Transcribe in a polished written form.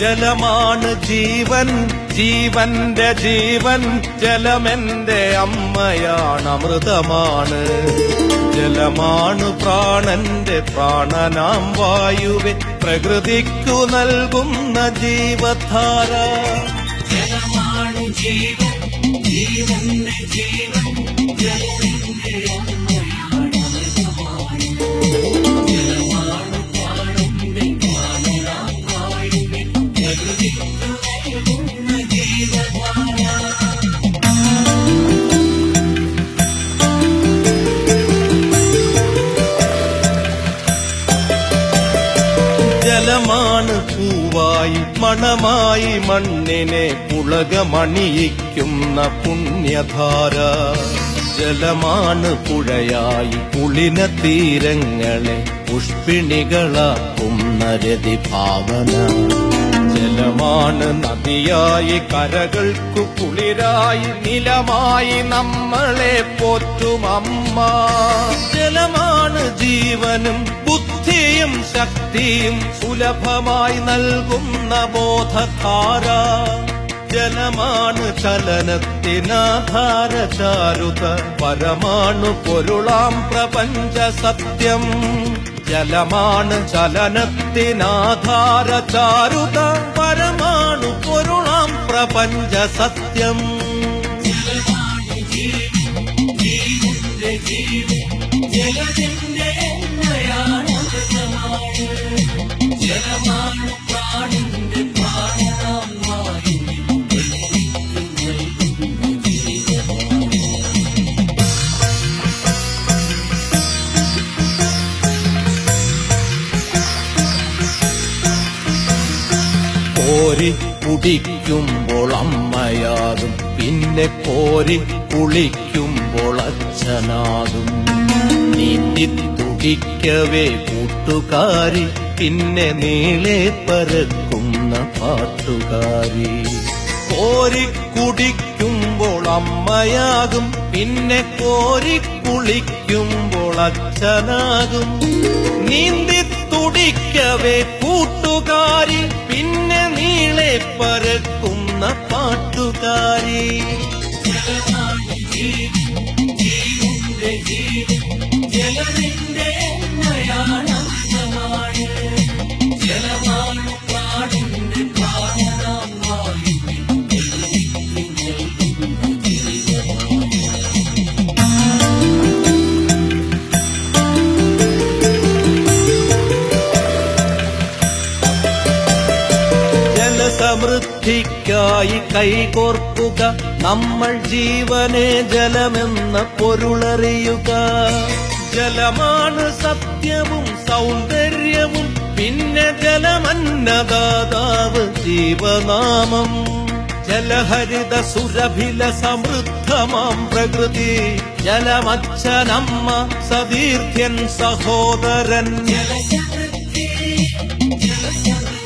ജലമാണ് ജീവൻ, ജീവന്റെ ജീവൻ. ജലമെന്റെ അമ്മയാണ്, അമൃതമാണ്. ജലമാണ് പ്രാണന്റെ പ്രാണനാം വായുവെ, പ്രകൃതിക്കു നൽകുന്ന ജീവധാര. ജലമാണ് ജീവൻ, ജീവന്റെ ജീവൻ. ജലമെന്റെ അമ്മയാണ്, അമൃതമാണ്. ജലമാണ് പ്രാണന്റെ പ്രാണനാം വായുവെ, പ്രകൃതിക്കു നൽകുന്ന ജീവധാര. ജലമാണ് പൂവായി മണമായി മണ്ണിനെ പുളകമണിയിക്കുന്ന പുണ്യധാര. ജലമാണ് പുഴയായി പുളിന തീരങ്ങളെ പുഷ്പിണികളാക്കുന്ന രതിഭാവന. ജലമാണ് നദിയായി കരകൾക്കു കുളിരായി നിലമായി നമ്മളെ പോറ്റും അമ്മ. ജലമാണ് ജീവനും ബുദ്ധിയും ശക്തിയും സുലഭമായി നൽകുന്ന ബോധധാര. ജലമാണ് ചലനത്തിനാധാര ചാരുത, പരമാണു പൊരുളാം പ്രപഞ്ച സത്യം. ജലമാണ് ചലനത്തിനാധാര ചാരുത, പരമാണു പൊരുളാം പ്രപഞ്ച സത്യം. ജലമാണ് ജീവൻ, ജീവന്റെ ജീവൻ. ജലത്തിന്റെ അമ്മയാണ്, അമൃതമാണ്. ജലമാണ് പ്രാണന്റെ പ്രാണനാം വായുവെ, പ്രകൃതിക്കു നൽകുന്ന ജീവധാര. കോരി കുടിക്കുമ്പോൾ അമ്മയാകും, പിന്നെ കോരി കുളിക്കുമ്പോൾ അച്ഛനാകും. നീന്തി തുടിക്കവേ കൂട്ടുകാരി, പിന്നെ നീളെ പരക്കുന്ന പാട്ടുകാരി. കോരി കുടിക്കുമ്പോൾ അമ്മയാകും, പിന്നെ കോരി കുളിക്കുമ്പോൾ അച്ഛനാകും. നീന്തി തുടിക്കവേ കൂട്ടുകാരി, പിന്നെ നീളെ പരക്കുന്ന പാട്ടുകാരി. ജലമാണ് ജീവൻ, ജീവന്റെ ജീവൻ. ജലത്തിന്റെ അമ്മയാണ്, അമൃതമാണ്. ജലമാണ് പ്രാണന്റെ പ്രാണനാം വായുവെ, പ്രകൃതിക്കു നൽകുന്ന ജീവധാര. ജലസമൃദ്ധിക്കായി കൈകോർക്കുക നമ്മൾ, ജീവനെ ജലമെന്ന പൊരുളറിയുക. ജലമാണ് സത്യവും സൗന്ദര്യവും, പിന്നെ ജലമന്നദാതാവ് ജീവനാമം. ജലഹരിത സുരഭില സമൃദ്ധമാം പ്രകൃതി, ജലമച്ഛനമ്മ സതീർത്ഥ്യൻ സഹോദരൻ. ജലസമൃദ്ധി, ജലസമൃദ്ധി.